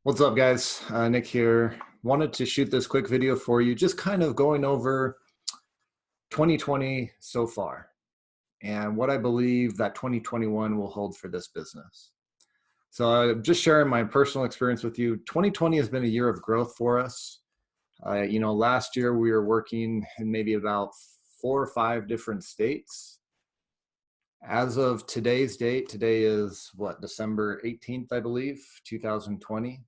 What's up, guys? Nick here. Wanted to shoot this quick video for you, just kind of going over 2020 so far and what I believe that 2021 will hold for this business. So I'm just sharing my personal experience with you. 2020 has been a year of growth for us. Last year we were working in maybe about 4 or 5 different states. As of today's date, today is what, December 18th, I believe, 2020.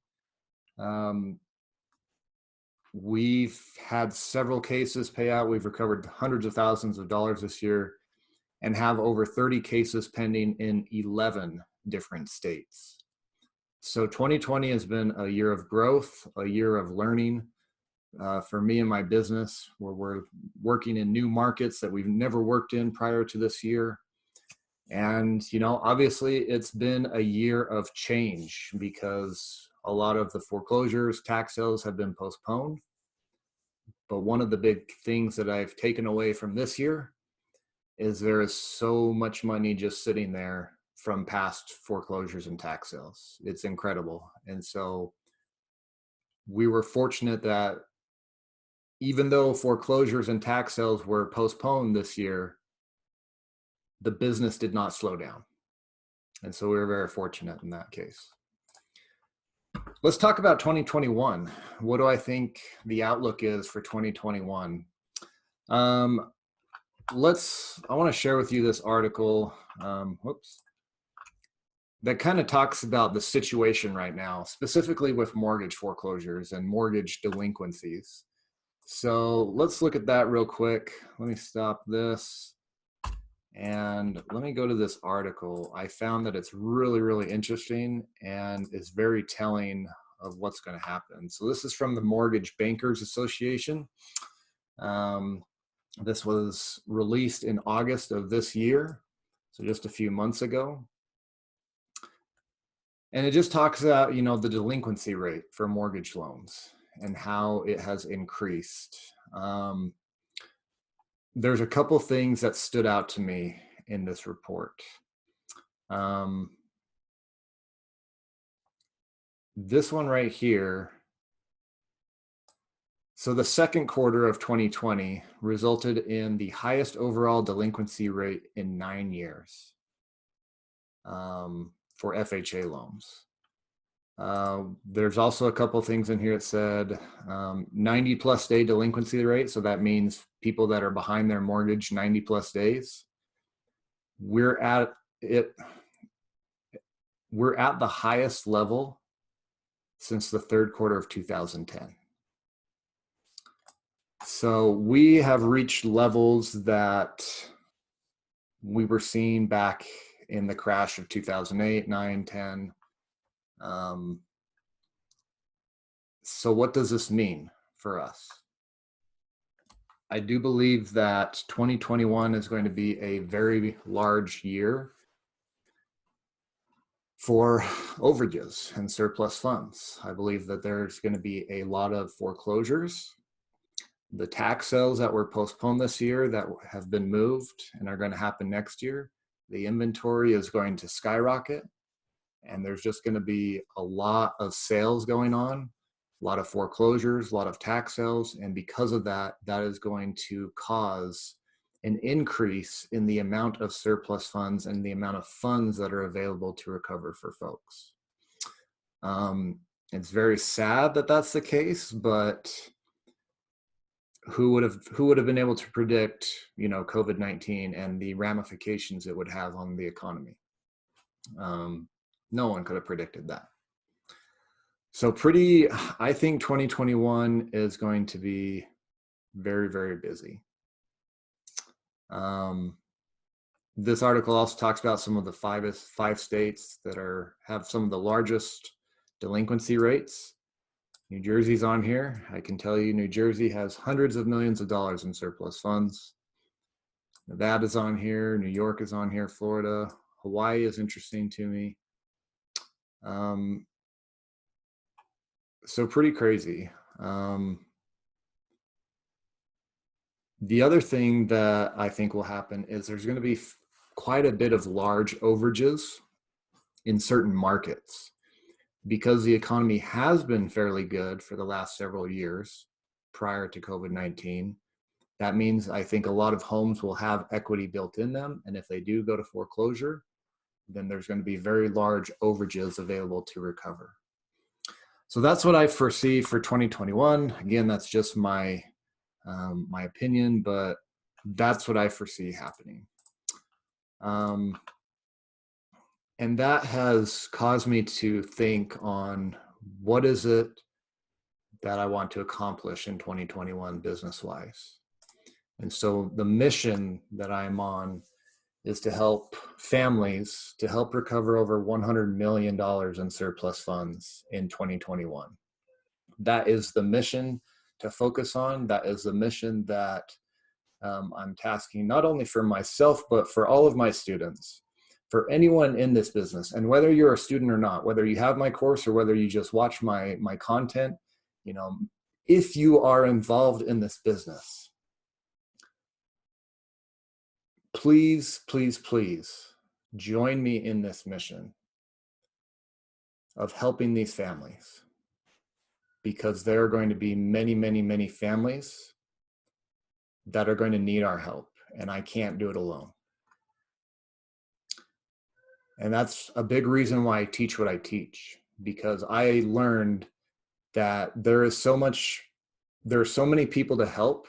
We've had several cases pay out. We've recovered hundreds of thousands of dollars this year and have over 30 cases pending in 11 different states. So 2020 has been a year of growth, a year of learning for me and my business, where we're working in new markets that we've never worked in prior to this year. And, obviously it's been a year of change because a lot of the foreclosures, tax sales have been postponed. But one of the big things that I've taken away from this year is there is so much money just sitting there from past foreclosures and tax sales. It's incredible. And so we were fortunate that even though foreclosures and tax sales were postponed this year, the business did not slow down. And so we were very fortunate in that case. Let's talk about 2021. What do I think the outlook is for 2021? I want to share with you this article, that kind of talks about the situation right now, specifically with mortgage foreclosures and mortgage delinquencies. So let's look at that real quick. Let me stop this. And let me go to this article. I found that it's really, really interesting and is very telling of what's going to happen. So this is from the Mortgage Bankers Association. This was released in August of this year, so just a few months ago. And it just talks about, the delinquency rate for mortgage loans and how it has increased. There's a couple things that stood out to me in this report. This one right here. So the second quarter of 2020 resulted in the highest overall delinquency rate in 9 years for FHA loans. There's also a couple things in here. It said 90+ day delinquency rate. So that means people that are behind their mortgage 90+ days. We're at the highest level since the third quarter of 2010. So we have reached levels that we were seeing back in the crash of 2008, 9, 10. So what does this mean for us? I do believe that 2021 is going to be a very large year for overages and surplus funds. I believe that there's going to be a lot of foreclosures. The tax sales that were postponed this year that have been moved and are going to happen next year, the inventory is going to skyrocket. And there's just going to be a lot of sales going on, a lot of foreclosures, a lot of tax sales. And because of that, that is going to cause an increase in the amount of surplus funds and the amount of funds that are available to recover for folks. It's very sad that that's the case, but who would have been able to predict, COVID-19 and the ramifications it would have on the economy? No one could have predicted that. So I think 2021 is going to be very, very busy. This article also talks about some of the five states that have some of the largest delinquency rates. New Jersey's on here. I can tell you New Jersey has hundreds of millions of dollars in surplus funds. Nevada's on here. New York is on here. Florida. Hawaii is interesting to me. So pretty crazy. The other thing that I think will happen is there's going to be quite a bit of large overages in certain markets. because the economy has been fairly good for the last several years prior to COVID-19, that means I think a lot of homes will have equity built in them. And if they do go to foreclosure, then there's going to be very large overages available to recover. So that's what I foresee for 2021. Again, that's just my opinion, but that's what I foresee happening. And that has caused me to think on what is it that I want to accomplish in 2021 business-wise. And so the mission that I'm on is to help families to help recover over $100 million in surplus funds in 2021. That is the mission to focus on. That is the mission that I'm tasking not only for myself, but for all of my students, for anyone in this business. And whether you're a student or not, whether you have my course or whether you just watch my content, you know, if you are involved in this business, please, please, please join me in this mission of helping these families, because there are going to be many, many, many families that are going to need our help, and I can't do it alone. And that's a big reason why I teach what I teach, because I learned that there are so many people to help.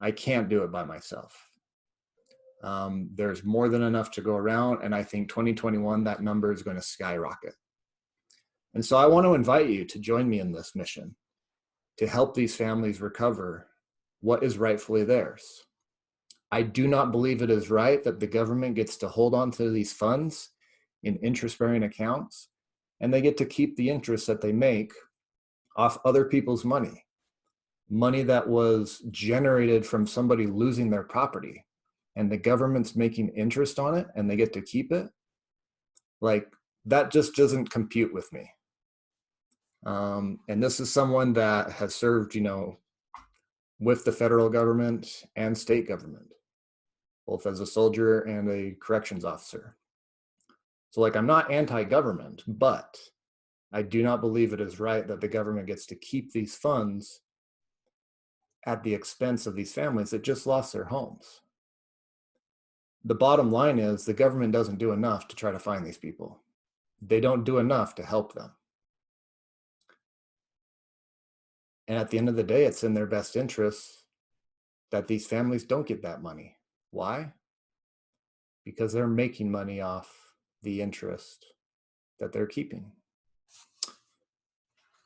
I can't do it by myself. There's more than enough to go around, and I think 2021, that number is going to skyrocket. And so I want to invite you to join me in this mission to help these families recover what is rightfully theirs. I do not believe it is right that the government gets to hold on to these funds in interest-bearing accounts, and they get to keep the interest that they make off other people's money that was generated from somebody losing their property, and the government's making interest on it and they get to keep it. Like, that just doesn't compute with me. And this is someone that has served, you know, with the federal government and state government, both as a soldier and a corrections officer. So, like, I'm not anti-government, but I do not believe it is right that the government gets to keep these funds at the expense of these families that just lost their homes. The bottom line is the government doesn't do enough to try to find these people. They don't do enough to help them. And at the end of the day, it's in their best interest that these families don't get that money. Why? Because they're making money off the interest that they're keeping.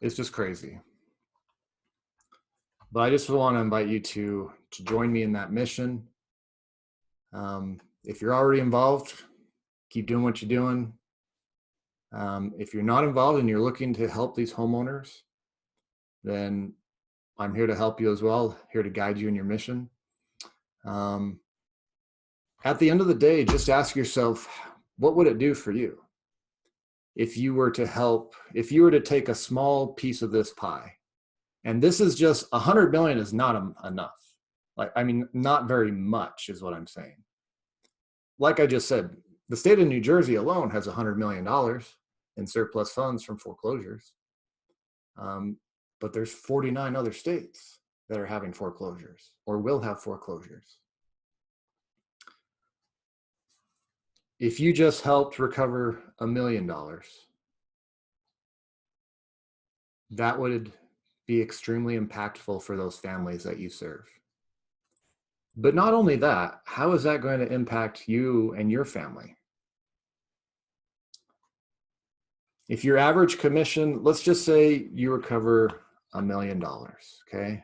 It's just crazy. But I just want to invite you to join me in that mission. If you're already involved, keep doing what you're doing. If you're not involved and you're looking to help these homeowners, then I'm here to help you as well, here to guide you in your mission. At the end of the day, just ask yourself, what would it do for you if you were to help, if you were to take a small piece of this pie? And this is just, 100 million is not enough. Like, I mean, not very much is what I'm saying. Like I just said, the state of New Jersey alone has $100 million in surplus funds from foreclosures. But there's 49 other states that are having foreclosures or will have foreclosures. If you just helped recover $1 million, that would be extremely impactful for those families that you serve. But not only that, how is that going to impact you and your family? If your average commission, let's just say you recover $1 million, okay?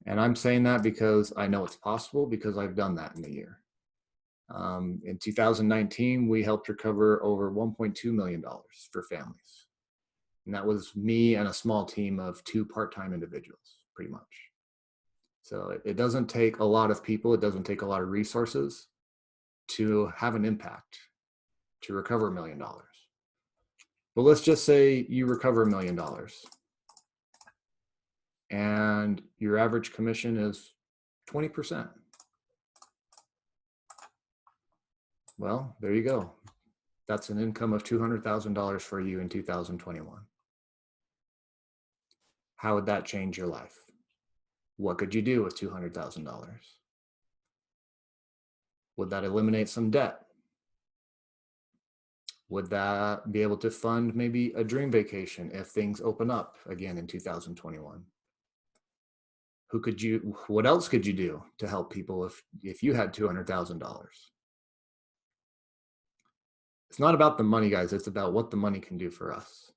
And I'm saying that because I know it's possible, because I've done that in a year. In 2019, we helped recover over $1.2 million for families. And that was me and a small team of 2 part-time individuals, pretty much. So it doesn't take a lot of people, it doesn't take a lot of resources to have an impact, to recover $1 million. But let's just say you recover $1 million and your average commission is 20%. Well, there you go. That's an income of $200,000 for you in 2021. How would that change your life? What could you do with $200,000? Would that eliminate some debt? Would that be able to fund maybe a dream vacation if things open up again in 2021? What else could you do to help people if you had $200,000? It's not about the money, guys. It's about what the money can do for us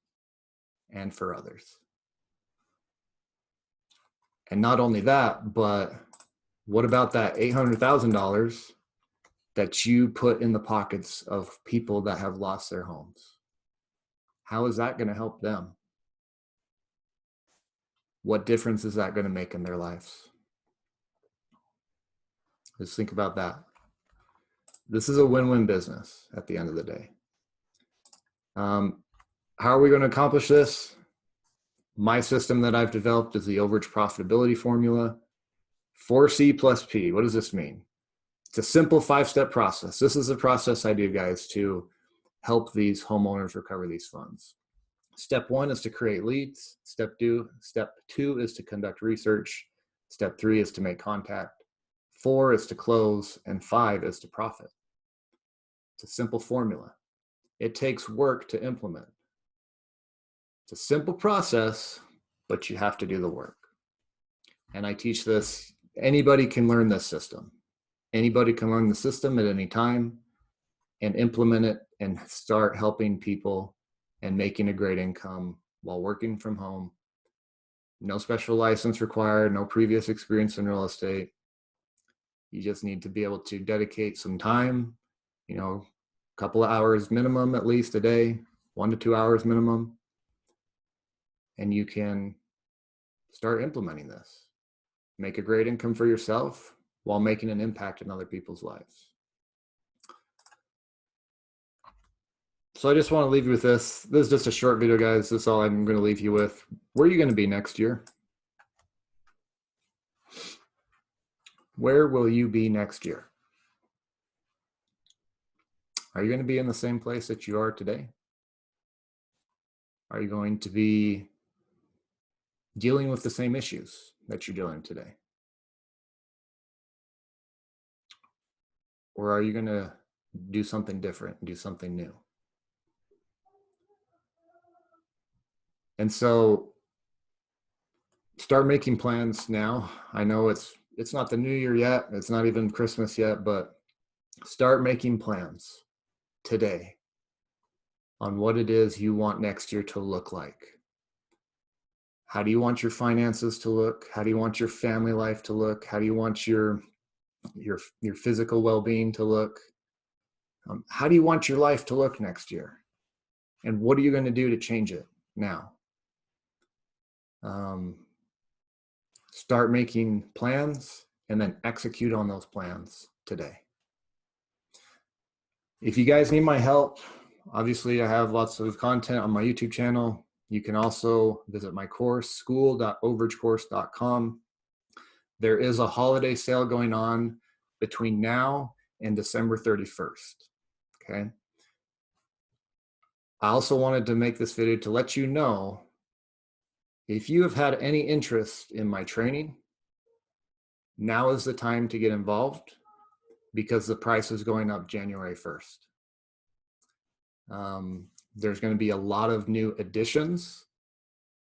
and for others. And not only that, but what about that $800,000 that you put in the pockets of people that have lost their homes? How is that going to help them? What difference is that going to make in their lives? Just think about that. This is a win-win business at the end of the day. How are we going to accomplish this? My system that I've developed is the overage profitability formula. 4C plus P. What does this mean? It's a simple 5-step process. This is the process I do, guys, to help these homeowners recover these funds. Step 1 is to create leads. Step 2 is to conduct research. Step 3 is to make contact. 4 is to close, and 5 is to profit. It's a simple formula. It takes work to implement. It's a simple process, but you have to do the work. And I teach this. Anybody can learn this system. Anybody can learn the system at any time and implement it and start helping people and making a great income while working from home. No special license required, no previous experience in real estate. You just need to be able to dedicate some time, a couple of hours minimum, at least a day, 1 to 2 hours minimum. And you can start implementing this. Make a great income for yourself while making an impact in other people's lives. So I just want to leave you with this. This is just a short video, guys. This is all I'm going to leave you with. Where are you going to be next year? Where will you be next year? Are you going to be in the same place that you are today? Are you going to be dealing with the same issues that you're dealing today? Or are you going to do something different, do something new? And so start making plans now. I know it's not the new year yet. It's not even Christmas yet, but start making plans today on what it is you want next year to look like. How do you want your finances to look? How do you want your family life to look? How do you want your physical well-being to look? How do you want your life to look next year? And what are you going to do to change it now? Start making plans and then execute on those plans today. If you guys need my help, obviously I have lots of content on my YouTube channel. You can also visit my course, school.overagecourse.com. There is a holiday sale going on between now and December 31st. Okay. I also wanted to make this video to let you know, if you have had any interest in my training, now is the time to get involved because the price is going up January 1st. There's going to be a lot of new additions,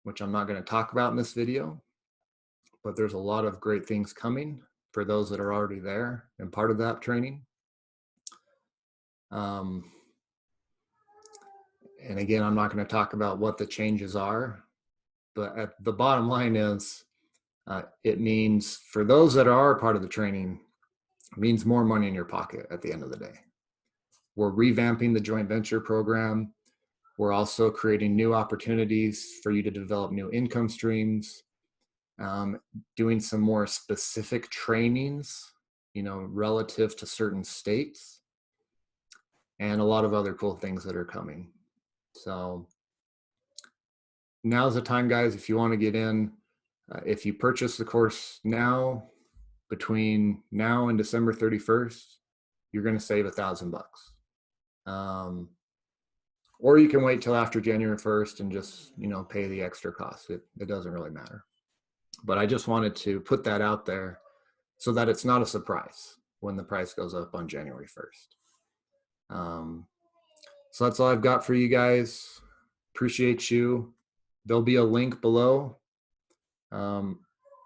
which I'm not going to talk about in this video, but there's a lot of great things coming for those that are already there and part of that training. And again, I'm not going to talk about what the changes are, but the bottom line is, it means for those that are part of the training, it means more money in your pocket at the end of the day. We're revamping the joint venture program. We're also creating new opportunities for you to develop new income streams, doing some more specific trainings, relative to certain states, and a lot of other cool things that are coming. So now's the time, guys, if you want to get in. If you purchase the course now, between now and December 31st, you're going to save $1,000. Or you can wait till after January 1st and just, pay the extra cost. It doesn't really matter. But I just wanted to put that out there so that it's not a surprise when the price goes up on January 1st. So that's all I've got for you guys. Appreciate you. There'll be a link below.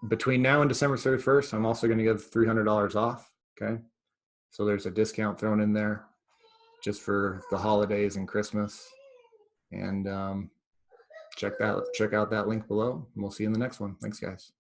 Between now and December 31st, I'm also going to give $300 off. Okay. So there's a discount thrown in there just for the holidays and Christmas. And check out that link below. And we'll see you in the next one. Thanks, guys.